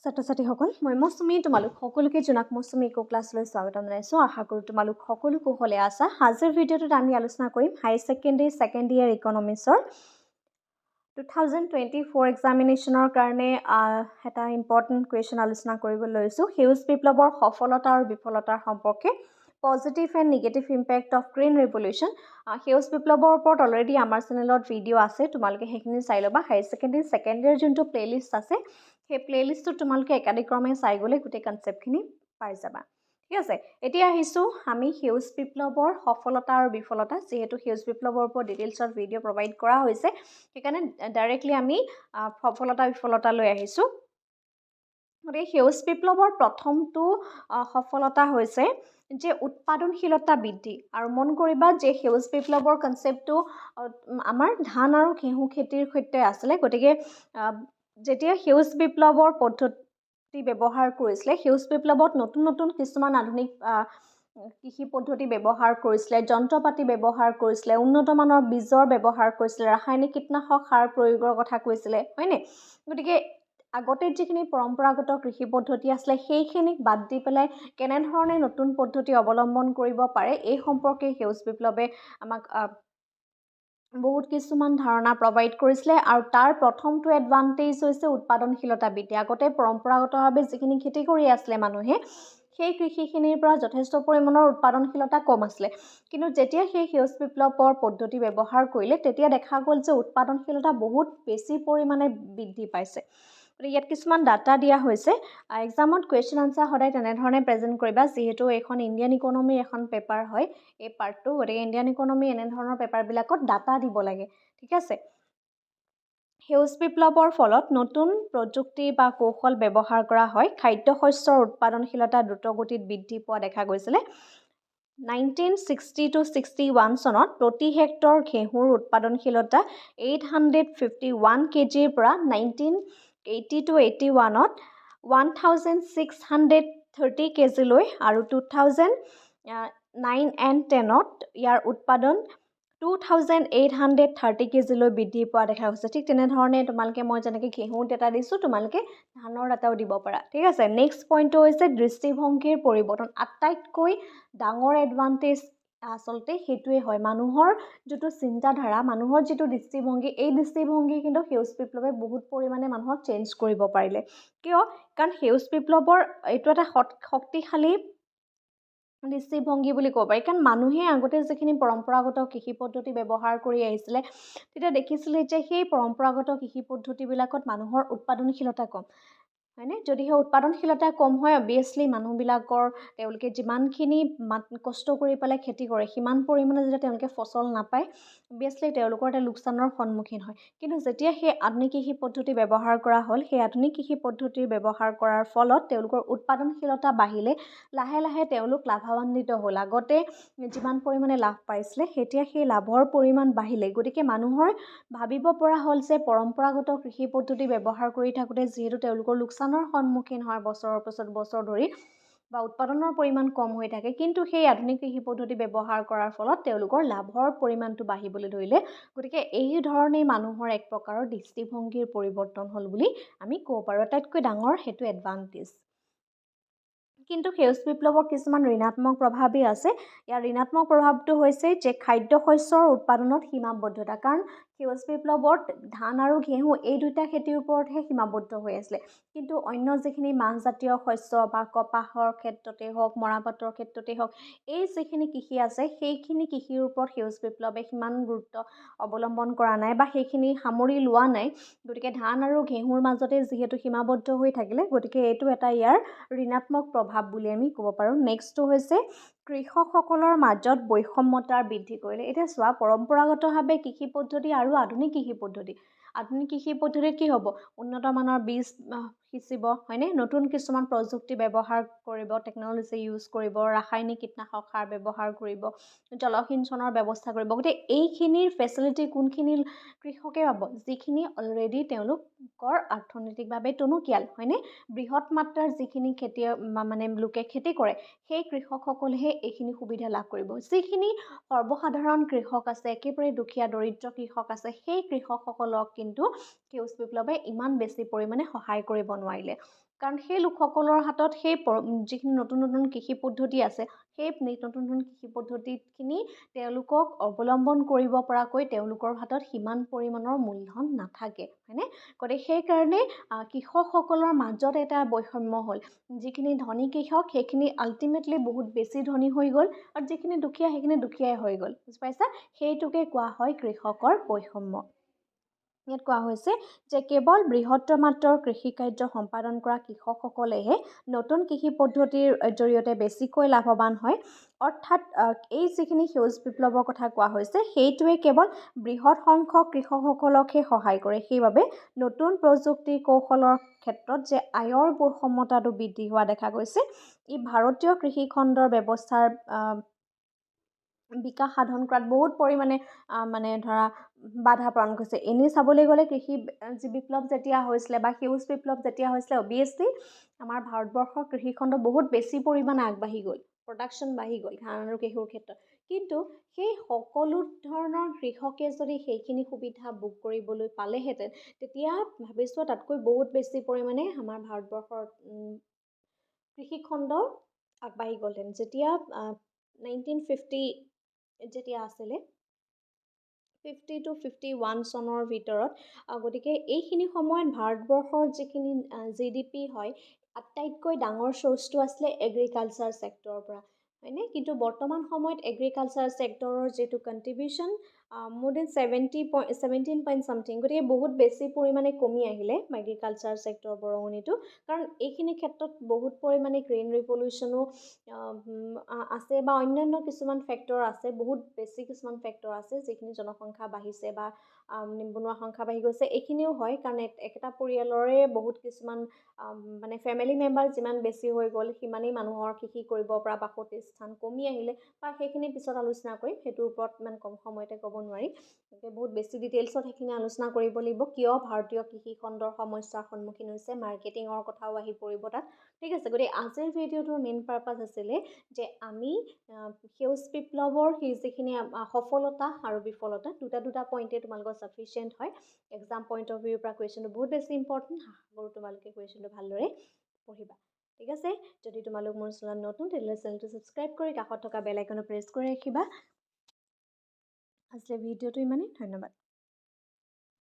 ছাত্ৰ-ছাত্ৰীসকল মই মৌচুমী তোমালোক সকলোকে জনাক মৌচুমী ইকো ক্লাছলৈ স্বাগতম জনাইছোঁ। আশা কৰোঁ তোমালোক সকলো কুশলে আছা। আজিৰ ভিডিঅ'টোত আমি আলোচনা কৰিম হায়াৰ ছেকেণ্ডেৰী ছেকেণ্ড ইয়াৰ ইকনমিক্সৰ 2024 এক্সামিনেশ্যনৰ কাৰণে এটা ইম্পৰ্টেণ্ট কুৱেশ্যন আলোচনা কৰিবলৈ লৈছোঁ। সেউজ বিপ্লৱৰ সফলতা আৰু বিফলতাৰ সম্পৰ্কে positive and negative impact of green revolution. সেউজ বিপ্লৱৰ ওপৰত অলৰেডি আমাৰ চেনেলত ভিডিঅ' আছে, তোমালোকে সেইখিনি চাই ল'বা। হায়াৰ ছেকেণ্ডেৰী ছেকেণ্ড ইয়াৰ যোনটো প্লে'লিষ্ট আছে সেই প্লে'লিষ্টটোত তোমালোকে একাদিক্ৰমে চাই গ'লে গোটেই কনচেপ্টখিনি পাই যাবা। ঠিক আছে, এতিয়া আহিছোঁ আমি সেউজ বিপ্লৱৰ সফলতা আৰু বিফলতা। যিহেতু সেউজ বিপ্লৱৰ ওপৰত ডিটেইলছত ভিডিঅ' প্ৰভাইড কৰা হৈছে, সেইকাৰণে ডাইৰেক্টলি আমি সফলতা বিফলতালৈ আহিছোঁ। গতিকে সেউজ বিপ্লৱৰ প্ৰথমটো সফলতা হৈছে যে উৎপাদনশীলতা বৃদ্ধি। আৰু মন কৰিবা যে সেউজ বিপ্লৱৰ কনচেপ্টটো আমাৰ ধান আৰু ঘেঁহু খেতিৰ সৈতে আছিলে। গতিকে যেতিয়া সেউজ বিপ্লৱৰ পদ্ধতি ব্যৱহাৰ কৰিছিলে, সেউজ বিপ্লৱত নতুন নতুন কিছুমান আধুনিক কৃষি পদ্ধতি ব্যৱহাৰ কৰিছিলে, যন্ত্ৰ পাতি ব্যৱহাৰ কৰিছিলে, উন্নত মানৰ বীজৰ ব্যৱহাৰ কৰিছিলে, ৰাসায়নিক কীটনাশক সাৰ প্ৰয়োগৰ কথা কৈছিলে, হয়নে? গতিকে আগতে যিখিনি পৰম্পৰাগত কৃষি পদ্ধতি আছিলে সেইখিনিক বাদ দি পেলাই কেনেধৰণে নতুন পদ্ধতি অৱলম্বন কৰিব পাৰে এই সম্পৰ্কে সেউজ বিপ্লৱে আমাক বহুত কিছুমান ধাৰণা প্ৰভাইড কৰিছিলে। আৰু তাৰ প্ৰথমটো এডভান্টেজ হৈছে উৎপাদনশীলতা বৃদ্ধি। আগতে পৰম্পৰাগতভাৱে যিখিনি খেতি কৰি আছিলে মানুহে, সেই কৃষিখিনিৰ পৰা যথেষ্ট পৰিমাণৰ উৎপাদনশীলতা কম আছিলে। কিন্তু যেতিয়া সেই সেউজ বিপ্লৱৰ পদ্ধতি ব্যৱহাৰ কৰিলে তেতিয়া দেখা গ'ল যে উৎপাদনশীলতা বহুত বেছি পৰিমাণে বৃদ্ধি পাইছে। গতিকে ইয়াত কিছুমান ডাটা দিয়া হৈছে। এক্সামত কুৱেশ্যন আনচাৰ সদায় তেনেধৰণে প্ৰেজেণ্ট কৰিবা, যিহেতু এইখন ইণ্ডিয়ান ইকনমিৰ এখন পেপাৰ হয় এই পাৰ্টটো। গতিকে ইণ্ডিয়ান ইকনমি এনেধৰণৰ পেপাৰবিলাকত ডাটা দিব লাগে। ঠিক আছে, সেউজ বিপ্লৱৰ ফলত নতুন প্ৰযুক্তি বা কৌশল ব্যৱহাৰ কৰা হয়। খাদ্য শস্যৰ উৎপাদনশীলতা দ্ৰুতগতিত বৃদ্ধি পোৱা দেখা গৈছিলে। 1960 to 61 চনত প্ৰতি হেক্টৰ ঘেঁহুৰ উৎপাদনশীলতা 851 কেজিৰ পৰা 1980 to 81ত 1630 কেজিলৈ আৰু 2009 and 10ত ইয়াৰ উৎপাদন 2830 কেজিলৈ বৃদ্ধি পোৱা দেখা গৈছে। ঠিক তেনেধৰণে তোমালোকে মই যেনেকৈ ঘেঁহুৰ ডাটা দিছোঁ, তোমালোকে ধানৰ ডাটাও দিব পাৰা। ঠিক আছে, নেক্সট পইণ্টটো হৈছে দৃষ্টিভংগীৰ পৰিৱৰ্তন। আটাইতকৈ ডাঙৰ এডভান্টেজ আচলতে সেইটোৱে হয়, মানুহৰ যিটো চিন্তাধাৰা, মানুহৰ যিটো দৃষ্টিভংগী, এই দৃষ্টিভংগী কিন্তু সেউজ বিপ্লৱে বহুত পৰিমাণে মানুহক চেঞ্জ কৰিব পাৰিলে। কিয়? কাৰণ সেউজ বিপ্লৱৰ এইটো এটা শক্তিশালী দৃষ্টিভংগী বুলি ক'ব পাৰি। কাৰণ মানুহে আগতে যিখিনি পৰম্পৰাগত কৃষি পদ্ধতি ব্যৱহাৰ কৰি আহিছিলে তেতিয়া দেখিছিলে যে সেই পৰম্পৰাগত কৃষি পদ্ধতিবিলাকত মানুহৰ উৎপাদনশীলতা কম, হয়নে? যদিহে উৎপাদনশীলতা কম হয়, অবভিয়াছলি মানুহবিলাকৰ তেওঁলোকে যিমানখিনি কষ্ট কৰি পেলাই খেতি কৰে সিমান পৰিমাণে যেতিয়া তেওঁলোকে ফচল নাপায়, অবভিয়াছলি তেওঁলোকৰ এটা লোকচানৰ সন্মুখীন হয়। কিন্তু যেতিয়া সেই আধুনিক কৃষি পদ্ধতি ব্যৱহাৰ কৰা হ'ল, সেই আধুনিক কৃষি পদ্ধতি ব্যৱহাৰ কৰাৰ ফলত তেওঁলোকৰ উৎপাদনশীলতা বাঢ়িলে, লাহে লাহে তেওঁলোক লাভান্বিত হ'ল। আগতে যিমান পৰিমাণে লাভ পাইছিলে এতিয়া সেই লাভৰ পৰিমাণ বাঢ়িলে। গতিকে মানুহৰ ভাবিব পৰা হ'ল যে পৰম্পৰাগত কৃষি পদ্ধতি ব্যৱহাৰ কৰি থাকোঁতে যিহেতু তেওঁলোকৰ লোকচানৰ সন্মুখীন হয় বছৰৰ পিছত বছৰ ধৰি, বা উৎপাদনৰ পৰিমাণ কম হৈ থাকে, কিন্তু সেই আধুনিক কৃষি পদ্ধতি ব্যৱহাৰ কৰাৰ ফলত তেওঁলোকৰ লাভৰ পৰিমাণটো বাঢ়িবলৈ ধৰিলে। গতিকে এই ধৰণেই মানুহৰ এক প্ৰকাৰৰ দৃষ্টিভংগীৰ পৰিৱৰ্তন হ'ল বুলি আমি ক'ব পাৰোঁ। আটাইতকৈ ডাঙৰ সেইটো এডভান্টেজ। কিন্তু সেউজ বিপ্লৱৰ কিছুমান ঋণাত্মক প্ৰভাৱেই আছে। ইয়াৰ ঋণাত্মক প্ৰভাৱটো হৈছে যে খাদ্য শস্যৰ উৎপাদনত সীমাবদ্ধতা। কাৰণ সেউজ বিপ্লৱত ধান আৰু ঘেঁহু এই দুটা খেতিৰ ওপৰতহে সীমাবদ্ধ হৈ আছিলে। কিন্তু অন্য যিখিনি মাহজাতীয় শস্য বা কপাহৰ ক্ষেত্ৰতে হওক, মৰাপাটৰ ক্ষেত্ৰতে হওক, এই যিখিনি কৃষি আছে সেইখিনি কৃষিৰ ওপৰত সেউজ বিপ্লৱে সিমান গুৰুত্ব অৱলম্বন কৰা নাই বা সেইখিনি সামৰি লোৱা নাই। গতিকে ধান আৰু ঘেঁহুৰ মাজতে যিহেতু সীমাবদ্ধ হৈ থাকিলে, গতিকে এইটো এটা ইয়াৰ ঋণাত্মক প্ৰভাৱ বুলি আমি ক'ব পাৰোঁ। নেক্সটটো হৈছে কৃষকসকলৰ মাজত বৈষম্যতাৰ বৃদ্ধি কৰিলে। এতিয়া চোৱা, পৰম্পৰাগতভাৱে কৃষি পদ্ধতি আৰু আধুনিক কৃষি পদ্ধতি, আধুনিক কৃষি পদ্ধতিত কি হ'ব? উন্নত মানৰ বীজ সিঁচিব, হয়নে? নতুন কিছুমান প্ৰযুক্তি ব্যৱহাৰ কৰিব, টেকন'লজি ইউজ কৰিব, ৰাসায়নিক কীটনাশক সাৰ ব্যৱহাৰ কৰিব, জলসিঞ্চনৰ ব্যৱস্থা কৰিব। গতিকে এইখিনিৰ ফেচিলিটি কোনখিনি কৃষকে পাব? যিখিনি অলৰেডি তেওঁলোকৰ অৰ্থনৈতিকভাৱে টনকিয়াল, হয়নে? বৃহৎ মাত্ৰাৰ যিখিনি লোকে খেতি কৰে সেই কৃষকসকলেহে এইখিনি সুবিধা লাভ কৰিব। যিখিনি সৰ্বসাধাৰণ কৃষক আছে, একেবাৰে দুখীয়া দৰিদ্ৰ কৃষক আছে, সেই কৃষকসকলক কিন্তু সেউজ বিপ্লৱে ইমান বেছি পৰিমাণে সহায় কৰিব নোৱাৰিলে কাৰণ সেই লোকসকলৰ হাতত সেই যিখিনি নতুন নতুন কৃষি পদ্ধতি আছে সেই নতুন নতুন কৃষি পদ্ধতিখিনি তেওঁলোকক অৱলম্বন কৰিব পৰাকৈ তেওঁলোকৰ হাতত সিমান পৰিমাণৰ মূলধন নাথাকে হয়নে গতিকে সেইকাৰণে কৃষকসকলৰ মাজত এটা বৈষম্য হ'ল যিখিনি ধনী কৃষক সেইখিনি আল্টিমেটলি বহুত বেছি ধনী হৈ গ'ল আৰু যিখিনি দুখীয়া সেইখিনি দুখীয়াই হৈ গ'ল বুজি পাইছা সেইটোকে কোৱা হয় কৃষকৰ বৈষম্য ইয়াত কোৱা হৈছে যে কেৱল বৃহত্তৰ মাত্ৰাৰ কৃষি কাৰ্য সম্পাদন কৰা কৃষকসকলেহে নতুন কৃষি পদ্ধতিৰ জৰিয়তে বেছিকৈ লাভৱান হয় অৰ্থাৎ এই যিখিনি সেউজ বিপ্লৱৰ কথা কোৱা হৈছে সেইটোৱে কেৱল বৃহৎ সংখ্যক কৃষকসকলকহে সহায় কৰে সেইবাবে নতুন প্ৰযুক্তি কৌশলৰ ক্ষেত্ৰত যে আয়ৰ বৈষম্যতাটো বৃদ্ধি হোৱা দেখা গৈছে ই ভাৰতীয় কৃষি খণ্ডৰ ব্যৱস্থাৰ বিকাশ সাধন কৰাত বহুত পৰিমাণে মানে ধৰা বাধা প্ৰদান কৰিছে এনেই চাবলৈ গ'লে কৃষি যি বিপ্লৱ যেতিয়া হৈছিলে বা সেউজ বিপ্লৱ যেতিয়া হৈছিলে অবিয়াছলি আমাৰ ভাৰতবৰ্ষৰ কৃষিখণ্ড বহুত বেছি পৰিমাণে আগবাঢ়ি গ'ল প্ৰডাকশ্যন বাঢ়ি গ'ল ধান আৰু ঘেঁহুৰ ক্ষেত্ৰত কিন্তু সেই সকলো ধৰণৰ কৃষকে যদি সেইখিনি সুবিধা ভোগ কৰিবলৈ পালেহেঁতেন তেতিয়া ভাবিছোঁ তাতকৈ বহুত বেছি পৰিমাণে আমাৰ ভাৰতবৰ্ষৰ কৃষিখণ্ড আগবাঢ়ি গ'লহেঁতেন যেতিয়া 1950 যেতিয়া আছিলে 50 to 51 চনৰ ভিতৰত গতিকে এইখিনি সময়ত ভাৰতবৰ্ষৰ যিখিনি GDP হয় আটাইতকৈ ডাঙৰ চ'ৰ্চটো আছিলে এগ্ৰিকালচাৰ ছেক্টৰৰ পৰা হয়নে কিন্তু বৰ্তমান সময়ত এগ্ৰিকালচাৰ ছেক্টৰৰ যিটো কণ্ট্ৰিবিউশ্যন মোৰ দেন 17 পইণ্ট ছামথিং গতিকে বহুত বেছি পৰিমাণে কমি আহিলে এগ্ৰিকালচাৰ ছেক্টৰৰ বৰঙণিটো কাৰণ এইখিনি ক্ষেত্ৰত বহুত পৰিমাণে গ্ৰীণ ৰিভলিউশ্যনো আছে বা অন্যান্য কিছুমান ফেক্টৰ আছে বহুত বেছি কিছুমান ফেক্টৰ আছে যিখিনি জনসংখ্যা বাঢ়িছে বা নিবনুৱা সংখ্যা বাঢ়ি গৈছে এইখিনিও হয় কাৰণ একেটা পৰিয়ালৰে বহুত কিছুমান মানে ফেমিলি মেম্বাৰ যিমান বেছি হৈ গ'ল সিমানেই মানুহৰ কৃষি কৰিব পৰা বাসতি স্থান কমি আহিলে বা সেইখিনি পিছত আলোচনা কৰিম সেইটোৰ ওপৰত ইমান কম সময়তে ক'ব নোৱাৰি গতিকে বহুত বেছি ডিটেইলছত সেইখিনি আলোচনা কৰিব লাগিব কিয় ভাৰতীয় কৃষি খণ্ডৰ সমস্যাৰ সন্মুখীন হৈছে মাৰ্কেটিঙৰ কথাও আহি পৰিব তাত ঠিক আছে গতিকে আজিৰ ভিডিঅ'টোৰ মেইন পাৰপাছ আছিলে যে আমি সেউজ বিপ্লৱৰ সেই যিখিনি সফলতা আৰু বিফলতা দুটা পইণ্টে তোমালোকৰ ছাফিচিয়েণ্ট হয় এক্সাম পইণ্ট অফ ভিউৰ পৰা কুৱেশ্যনটো বহুত বেছি ইম্পৰ্টেণ্ট আৰু তোমালোকে কুৱেশ্যনটো ভালদৰে পঢ়িবা ঠিক আছে যদি তোমালোক মোৰ চেনেলত নতুন তেতিয়াহ'লে চেনেলটো ছাবস্ক্ৰাইব কৰি কাষত থকা বেল আইকনটো প্ৰেছ কৰি ৰাখিবা আজিলৈ ভিডিঅ'টো ইমানেই ধন্যবাদ